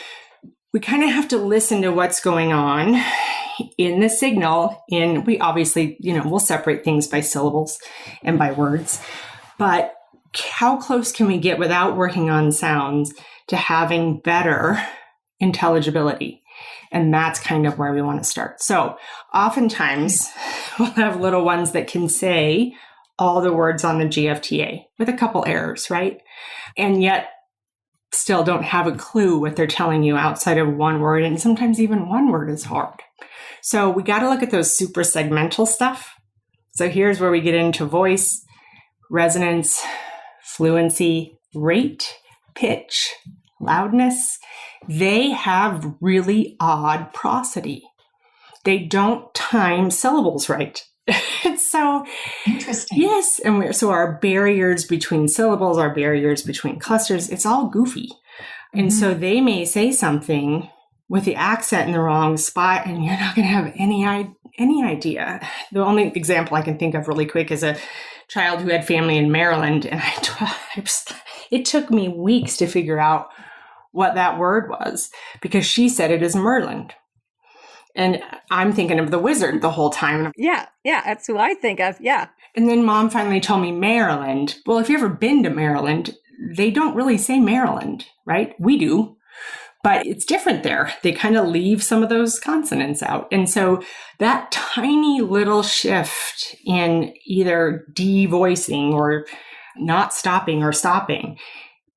[SPEAKER 3] we kind of have to listen to what's going on in the signal. We obviously, we'll separate things by syllables and by words, but how close can we get without working on sounds to having better intelligibility? And that's kind of where we want to start. So oftentimes we'll have little ones that can say all the words on the GFTA with a couple errors, right? And yet still don't have a clue what they're telling you outside of one word. And sometimes even one word is hard. So we got to look at those super segmental stuff. So here's where we get into voice, resonance, fluency, rate, pitch, loudness. They have really odd prosody. They don't time syllables right. It's so
[SPEAKER 2] interesting.
[SPEAKER 3] Yes. And so our barriers between syllables, our barriers between clusters, it's all goofy. And so they may say something with the accent in the wrong spot, and you're not going to have any idea. The only example I can think of really quick is a child who had family in Maryland, and it took me weeks to figure out what that word was because she said it is Merlin. And I'm thinking of the wizard the whole time.
[SPEAKER 2] Yeah, that's who I think of, yeah.
[SPEAKER 3] And then Mom finally told me Maryland. Well, if you've ever been to Maryland, they don't really say Maryland, right? We do, but it's different there. They kind of leave some of those consonants out. And so that tiny little shift in either devoicing or not stopping or stopping,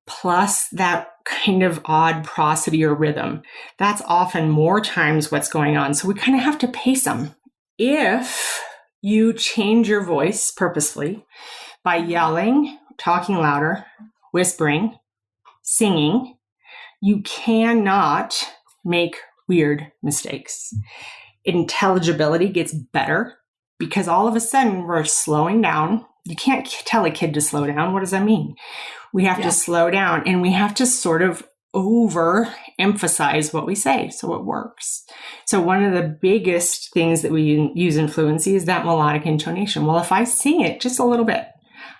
[SPEAKER 3] plus that kind of odd prosody or rhythm, that's often more times what's going on. So we kind of have to pace them. If you change your voice purposefully by yelling, talking louder, whispering, singing, you cannot make weird mistakes. Intelligibility gets better because all of a sudden we're slowing down. You can't tell a kid to slow down. What does that mean? We have to slow down, and we have to sort of overemphasize what we say so it works. So one of the biggest things that we use in fluency is that melodic intonation. Well, if I sing it just a little bit,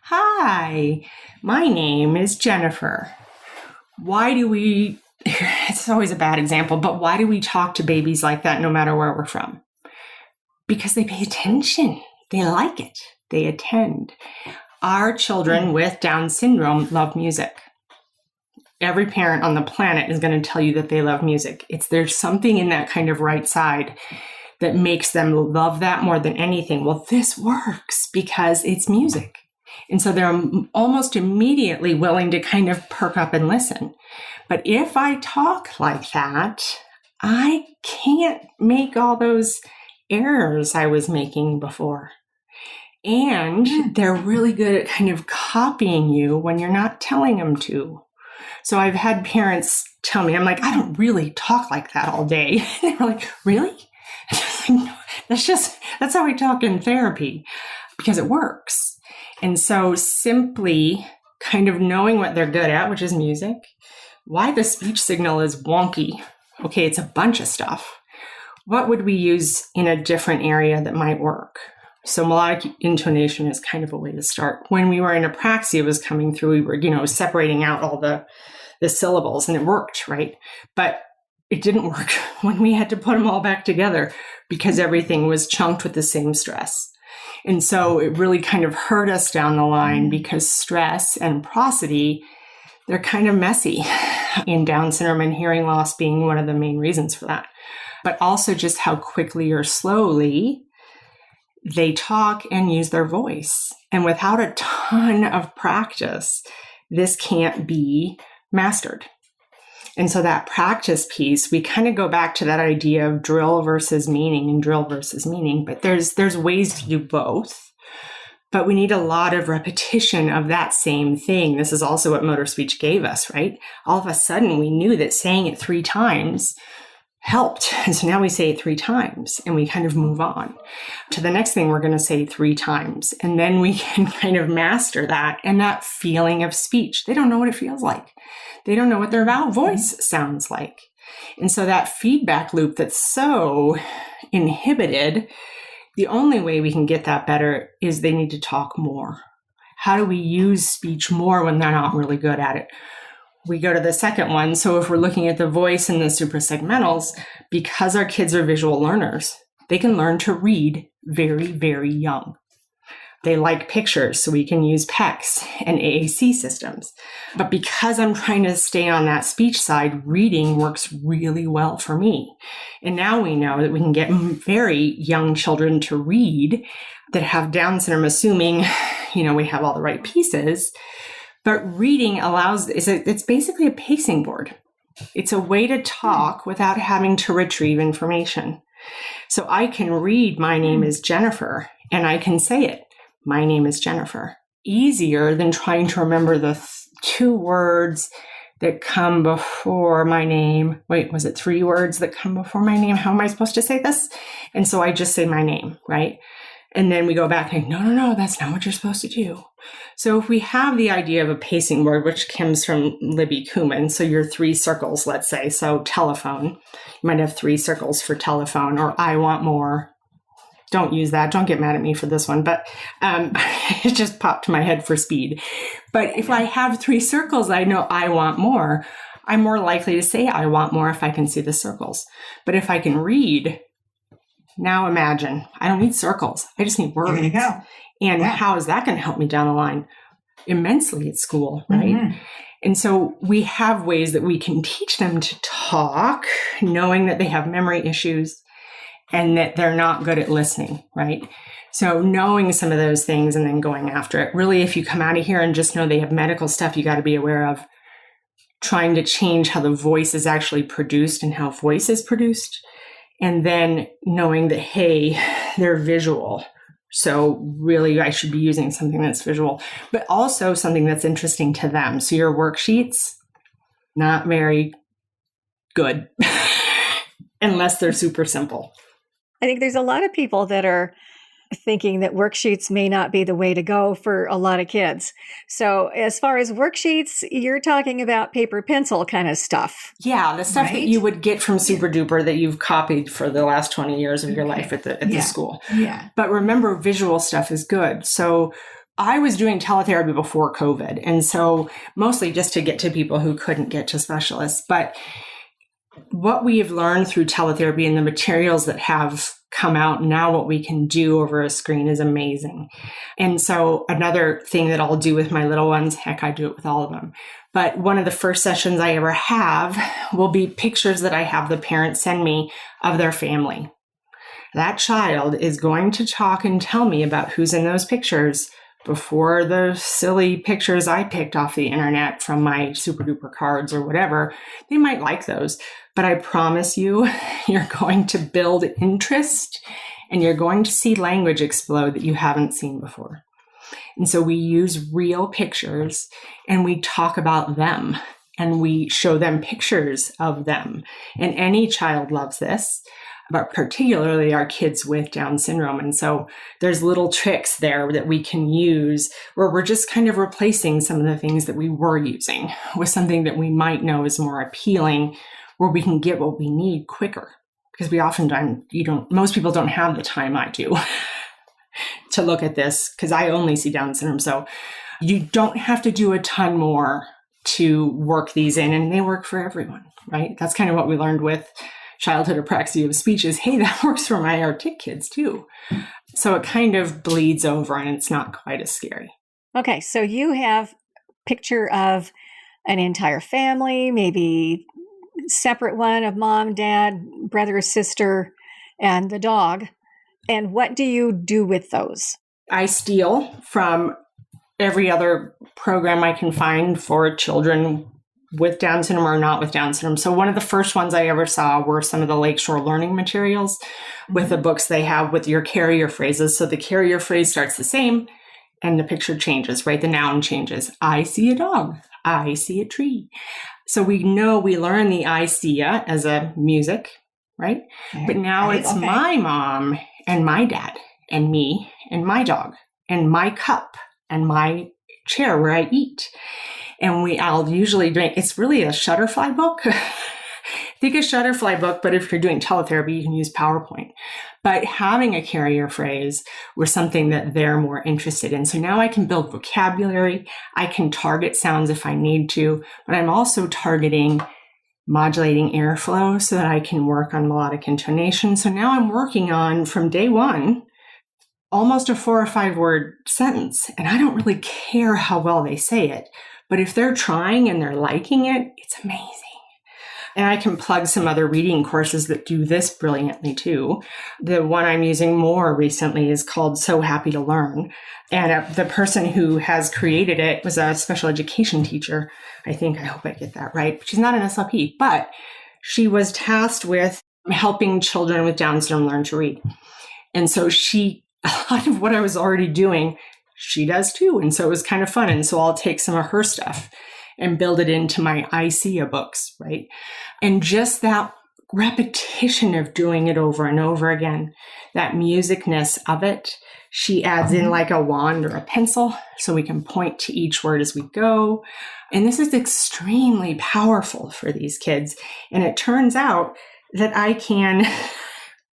[SPEAKER 3] hi, my name is Jennifer. Why do we, it's always a bad example, but why do we talk to babies like that no matter where we're from? Because they pay attention. They like it. They attend. Our children with Down syndrome love music. Every parent on the planet is going to tell you that they love music. There's something in that kind of right side that makes them love that more than anything. Well, this works because it's music. And so they're almost immediately willing to kind of perk up and listen. But if I talk like that, I can't make all those errors I was making before. And they're really good at kind of copying you when you're not telling them to. So I've had parents tell me, I'm like, I don't really talk like that all day. And they're like, really? No, that's how we talk in therapy because it works. And so simply kind of knowing what they're good at, which is music, why the speech signal is wonky. Okay, it's a bunch of stuff. What would we use in a different area that might work? So melodic intonation is kind of a way to start. When we were in apraxia was coming through, we were, separating out all the syllables, and it worked, right? But it didn't work when we had to put them all back together because everything was chunked with the same stress. And so it really kind of hurt us down the line because stress and prosody, they're kind of messy in Down syndrome, and hearing loss being one of the main reasons for that. But also just how quickly or slowly they talk and use their voice. And without a ton of practice, this can't be mastered. And so that practice piece, we kind of go back to that idea of drill versus meaning and drill versus meaning. But there's ways to do both. But we need a lot of repetition of that same thing. This is also what motor speech gave us, right? All of a sudden, we knew that saying it 3 times helped. And so now we say it 3 times and we kind of move on to the next thing we're going to say 3 times. And then we can kind of master that and that feeling of speech. They don't know what it feels like. They don't know what their voice sounds like. And so that feedback loop that's so inhibited, the only way we can get that better is they need to talk more. How do we use speech more when they're not really good at it? We go to the second one. So if we're looking at the voice and the suprasegmentals, because our kids are visual learners, they can learn to read very, very young. They like pictures, so we can use PECS and AAC systems. But because I'm trying to stay on that speech side, reading works really well for me. And now we know that we can get very young children to read that have Down syndrome, assuming, we have all the right pieces. But reading it's basically a pacing board. It's a way to talk without having to retrieve information. So I can read, my name is Jennifer, and I can say it. My name is Jennifer. Easier than trying to remember the 2 words that come before my name. Wait, was it 3 words that come before my name? How am I supposed to say this? And so I just say my name, right? And then we go back and no, that's not what you're supposed to do. So if we have the idea of a pacing board, which comes from Libby Kuhlman, so your 3 circles, let's say, so telephone, you might have 3 circles for telephone, or I want more. Don't use that. Don't get mad at me for this one, but it just popped to my head for speed. But if I have 3 circles, I know I want more. I'm more likely to say I want more if I can see the circles. But if I can read, now imagine, I don't need circles. I just need words.
[SPEAKER 4] There you go.
[SPEAKER 3] And how is that going to help me down the line? Immensely at school, right? Mm-hmm. And so we have ways that we can teach them to talk, knowing that they have memory issues and that they're not good at listening, right? So knowing some of those things and then going after it. Really, if you come out of here and just know they have medical stuff you got to be aware of, trying to change how the voice is actually produced and how voice is produced. And then knowing that, hey, they're visual. So really, I should be using something that's visual, but also something that's interesting to them. So your worksheets, not very good, unless they're super simple.
[SPEAKER 2] I think there's a lot of people that are thinking that worksheets may not be the way to go for a lot of kids. So as far as worksheets, you're talking about paper pencil kind of stuff.
[SPEAKER 3] Yeah, the stuff that you would get from Super Duper that you've copied for the last 20 years of your life at the school.
[SPEAKER 4] Yeah.
[SPEAKER 3] But remember, visual stuff is good. So I was doing teletherapy before COVID. And so mostly just to get to people who couldn't get to specialists. But what we have learned through teletherapy and the materials that have come out now, what we can do over a screen is amazing. And so another thing that I'll do with my little ones, heck, I do it with all of them. But one of the first sessions I ever have will be pictures that I have the parents send me of their family. That child is going to talk and tell me about who's in those pictures before the silly pictures I picked off the internet from my Super Duper cards or whatever. They might like those, but I promise you, you're going to build interest and you're going to see language explode that you haven't seen before. And so we use real pictures and we talk about them and we show them pictures of them. And any child loves this, but particularly our kids with Down syndrome. And so there's little tricks there that we can use where we're just kind of replacing some of the things that we were using with something that we might know is more appealing, where we can get what we need quicker. Because we oftentimes, most people don't have the time I do to look at this because I only see Down syndrome. So you don't have to do a ton more to work these in, and they work for everyone, right? That's kind of what we learned with childhood apraxia of speech is, hey, that works for my ARTIC kids too. So it kind of bleeds over and it's not quite as scary.
[SPEAKER 2] Okay, so you have a picture of an entire family, maybe separate one of mom, dad, brother, sister, and the dog. And what do you do with those?
[SPEAKER 3] I steal from every other program I can find for children with Down syndrome or not with Down syndrome. So one of the first ones I ever saw were some of the Lakeshore learning materials with the books they have with your carrier phrases. So the carrier phrase starts the same and the picture changes, right? The noun changes. I see a dog. I see a tree. So we know we learn the I see ya as a music, right? But now it's my mom and my dad and me and my dog and my cup and my chair where I eat. And I'll usually drink, it's really a Shutterfly book. Think a Shutterfly book, but if you're doing teletherapy, you can use PowerPoint. But having a carrier phrase was something that they're more interested in. So now I can build vocabulary. I can target sounds if I need to, but I'm also targeting modulating airflow so that I can work on melodic intonation. So now I'm working on, from day one, almost a 4 or 5 word sentence. And I don't really care how well they say it, but if they're trying and they're liking it, it's amazing. And I can plug some other reading courses that do this brilliantly too. The one I'm using more recently is called So Happy to Learn. And the person who has created it was a special education teacher. I hope I get that right. She's not an SLP, but she was tasked with helping children with Down syndrome learn to read. And so a lot of what I was already doing, she does too. And so it was kind of fun. And so I'll take some of her stuff and build it into my ICEA books, right? And just that repetition of doing it over and over again, that musicness of it, she adds in like a wand or a pencil so we can point to each word as we go. And this is extremely powerful for these kids. And it turns out that I can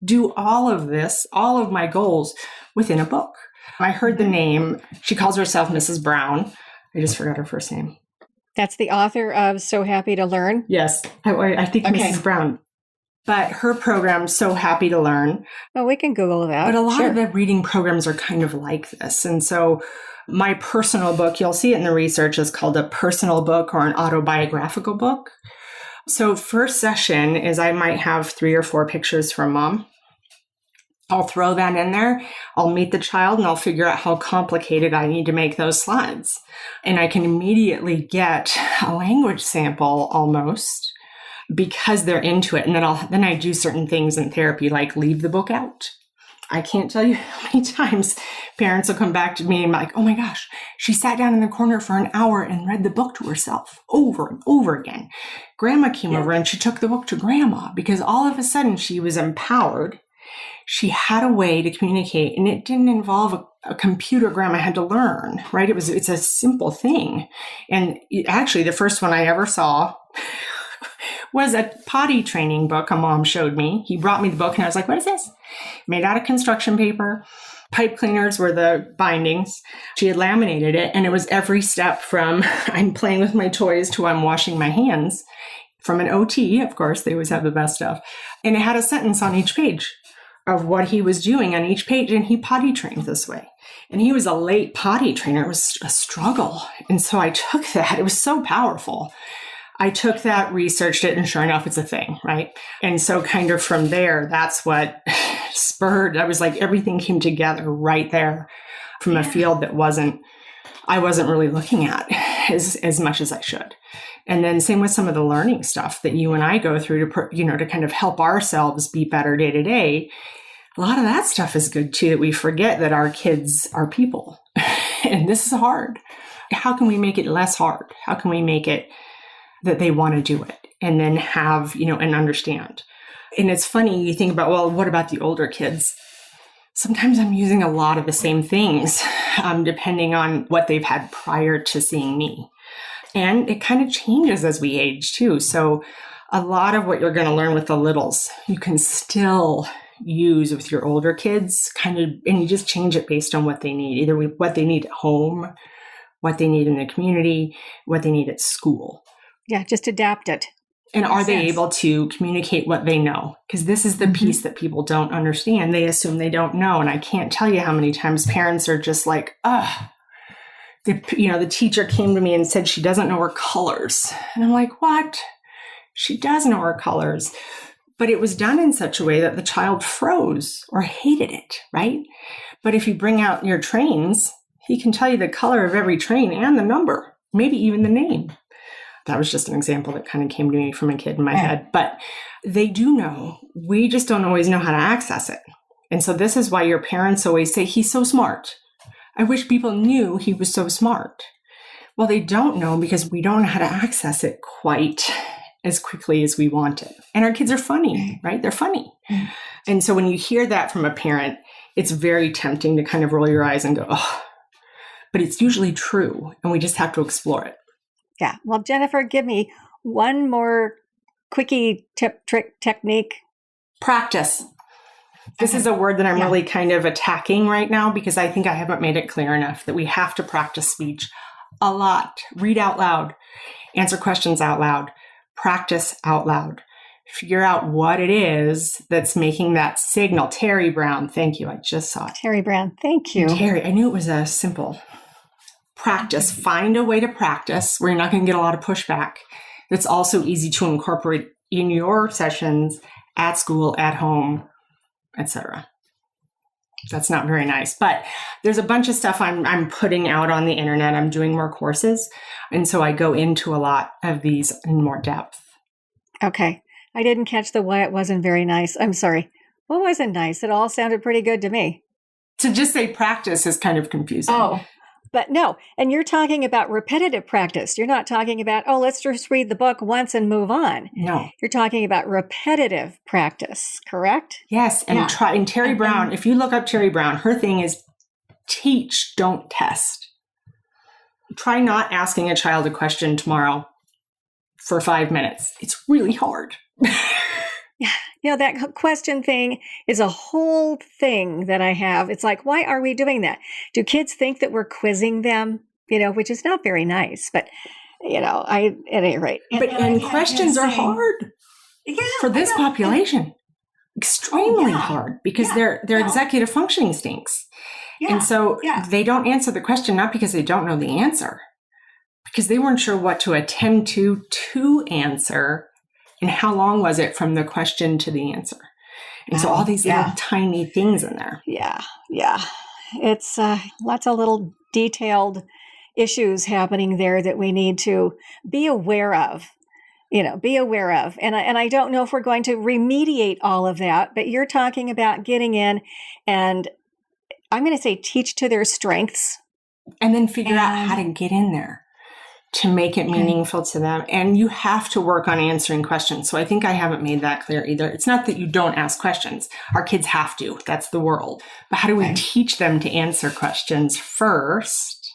[SPEAKER 3] do all of this, all of my goals within a book. I heard the name, she calls herself Mrs. Brown. I just forgot her first name.
[SPEAKER 2] That's the author of So Happy to Learn?
[SPEAKER 3] Yes, I think okay. Mrs. Brown. But her program, So Happy to Learn.
[SPEAKER 2] Well, we can Google that.
[SPEAKER 3] But a lot of the reading programs are kind of like this. And so my personal book, you'll see it in the research, is called a personal book or an autobiographical book. So first session is I might have 3 or 4 pictures from mom. I'll throw that in there. I'll meet the child and I'll figure out how complicated I need to make those slides. And I can immediately get a language sample almost because they're into it. And then I do certain things in therapy, like leave the book out. I can't tell you how many times parents will come back to me and be like, oh my gosh, she sat down in the corner for an hour and read the book to herself over and over again. Grandma came over and she took the book to grandma because all of a sudden she was empowered. She had a way to communicate, and it didn't involve a computer grandma had to learn, right? It's a simple thing. And actually, the first one I ever saw was a potty training book a mom showed me. He brought me the book, and I was like, what is this? Made out of construction paper. Pipe cleaners were the bindings. She had laminated it, and it was every step from I'm playing with my toys to I'm washing my hands. From an OT, of course, they always have the best stuff. And it had a sentence on each page of what he was doing on each page, and he potty trained this way. And he was a late potty trainer. It was a struggle. And so I took that. It was so powerful. I took that, researched it, and sure enough, it's a thing, right? And so kind of from there, that's what spurred. I was like, everything came together right there from a field that I wasn't really looking at as much as I should. And then same with some of the learning stuff that you and I go through to kind of help ourselves be better day to day. A lot of that stuff is good too, that we forget that our kids are people. And this is hard. How can we make it less hard? How can we make it that they want to do it and then have, and understand? And it's funny, you think about, well, what about the older kids? Sometimes I'm using a lot of the same things, depending on what they've had prior to seeing me. And it kind of changes as we age too. So a lot of what you're going to learn with the littles, you can still use with your older kids and you just change it based on what they need, either what they need at home, what they need in the community, what they need at school.
[SPEAKER 2] Yeah, just adapt it.
[SPEAKER 3] And are they able to communicate what they know? Because this is the piece that people don't understand. They assume they don't know. And I can't tell you how many times parents are just like, the teacher came to me and said she doesn't know her colors. And I'm like, what? She does know her colors. But it was done in such a way that the child froze or hated it, right? But if you bring out your trains, he can tell you the color of every train and the number, maybe even the name. That was just an example that kind of came to me from a kid in my head. But they do know. We just don't always know how to access it. And so this is why your parents always say, he's so smart. I wish people knew he was so smart. Well, they don't know because we don't know how to access it quite as quickly as we want it. And our kids are funny, right? They're funny. And so when you hear that from a parent, it's very tempting to kind of roll your eyes and go, oh, but it's usually true. And we just have to explore it.
[SPEAKER 2] Yeah. Well, Jennifer, give me one more quickie tip, trick, technique.
[SPEAKER 3] Practice. This is a word that I'm really kind of attacking right now because I think I haven't made it clear enough that we have to practice speech a lot. Read out loud, answer questions out loud, practice out loud. Figure out what it is that's making that signal. Terry Brown, thank you. I just saw it.
[SPEAKER 2] Terry Brown, thank you.
[SPEAKER 3] Terry, I knew it was a simple practice. Find a way to practice where you're not going to get a lot of pushback. That's also easy to incorporate in your sessions at school, at home, etc. That's not very nice, but there's a bunch of stuff I'm putting out on the internet. I'm doing more courses, and so I go into a lot of these in more depth.
[SPEAKER 2] Okay. I didn't catch the why it wasn't very nice. I'm sorry. What wasn't nice? It all sounded pretty good to me.
[SPEAKER 3] To just say practice is kind of confusing.
[SPEAKER 2] Oh, but no. And you're talking about repetitive practice. You're not talking about, let's just read the book once and move on.
[SPEAKER 3] No.
[SPEAKER 2] You're talking about repetitive practice, correct?
[SPEAKER 3] Yes. And and Terry Brown, if you look up Terry Brown, her thing is teach, don't test. Try not asking a child a question tomorrow for 5 minutes. It's really hard.
[SPEAKER 2] Yeah. That question thing is a whole thing that I have. It's like, why are we doing that? Do kids think that we're quizzing them? Which is not very nice, but at any rate.
[SPEAKER 3] And questions are hard for this population. Extremely hard because their executive functioning stinks. Yeah. And so they don't answer the question, not because they don't know the answer, because they weren't sure what to attend to answer. And how long was it from the question to the answer? And so all these little tiny things in there. Yeah.
[SPEAKER 2] It's lots of little detailed issues happening there that we need to be aware of. And I don't know if we're going to remediate all of that, but you're talking about getting in and I'm going to say teach to their strengths.
[SPEAKER 3] And then figure out how to get in there to make it meaningful to them. And you have to work on answering questions. So I think I haven't made that clear either. It's not that you don't ask questions. Our kids have to. That's the world. But how do we teach them to answer questions first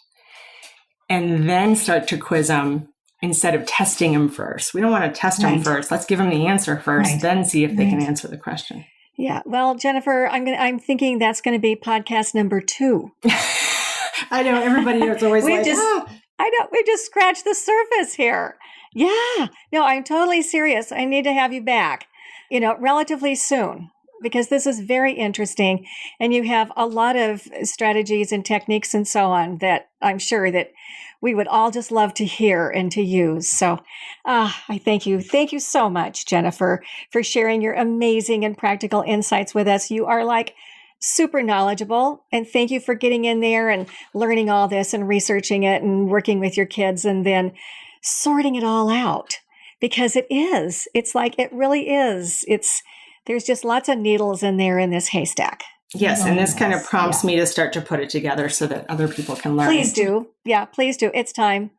[SPEAKER 3] and then start to quiz them instead of testing them first? We don't want to test them first. Let's give them the answer first, then see if they can answer the question.
[SPEAKER 2] Yeah. Well, Jennifer, I'm thinking that's going to be podcast number 2.
[SPEAKER 3] I know everybody is always
[SPEAKER 2] I know, we just scratched the surface here. Yeah. No, I'm totally serious. I need to have you back, relatively soon, because this is very interesting. And you have a lot of strategies and techniques and so on that I'm sure that we would all just love to hear and to use. So I thank you. Thank you so much, Jennifer, for sharing your amazing and practical insights with us. You are super knowledgeable. And thank you for getting in there and learning all this and researching it and working with your kids and then sorting it all out, because it really is. There's just lots of needles in there in this haystack.
[SPEAKER 3] Yes. And this kind of prompts me to start to put it together so that other people can learn.
[SPEAKER 2] Please do. Yeah, please do. It's time.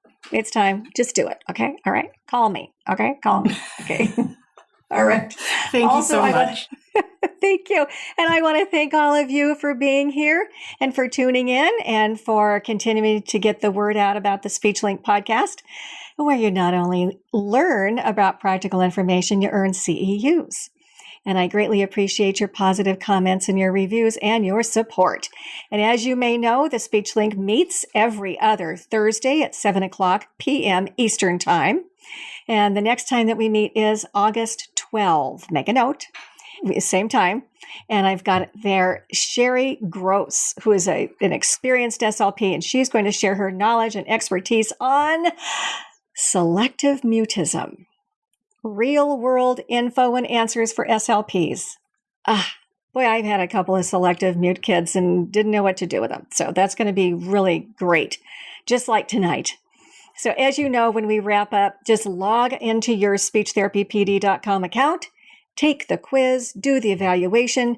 [SPEAKER 2] Just do it. Okay. All right. Call me. Okay. Call me. Okay. All right.
[SPEAKER 3] Thank you so much.
[SPEAKER 2] Thank you. And I want to thank all of you for being here and for tuning in and for continuing to get the word out about the SpeechLink podcast, where you not only learn about practical information, you earn CEUs. And I greatly appreciate your positive comments and your reviews and your support. And as you may know, the SpeechLink meets every other Thursday at 7:00 p.m. Eastern Time. And the next time that we meet is August 12. Make a note. Same time. And I've got there Sherry Gross, who is an experienced SLP, and she's going to share her knowledge and expertise on selective mutism. Real world info and answers for SLPs. Boy, I've had a couple of selective mute kids and didn't know what to do with them. So that's going to be really great, just like tonight. So as you know, when we wrap up, just log into your speechtherapypd.com account, take the quiz, do the evaluation,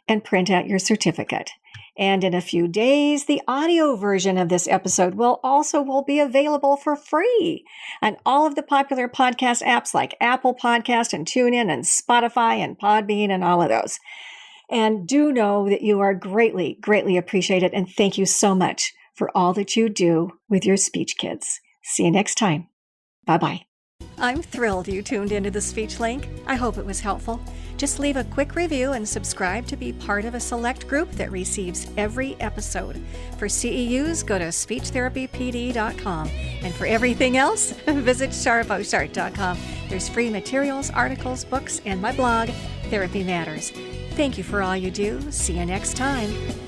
[SPEAKER 2] and print out your certificate. And in a few days, the audio version of this episode will be available for free on all of the popular podcast apps like Apple Podcast and TuneIn and Spotify and Podbean and all of those. And do know that you are greatly, greatly appreciated. And thank you so much for all that you do with your speech kids. See you next time. Bye-bye. I'm thrilled you tuned into the SpeechLink. I hope it was helpful. Just leave a quick review and subscribe to be part of a select group that receives every episode. For CEUs, go to speechtherapypd.com. And for everything else, visit sharpauchart.com. There's free materials, articles, books, and my blog, Therapy Matters. Thank you for all you do. See you next time.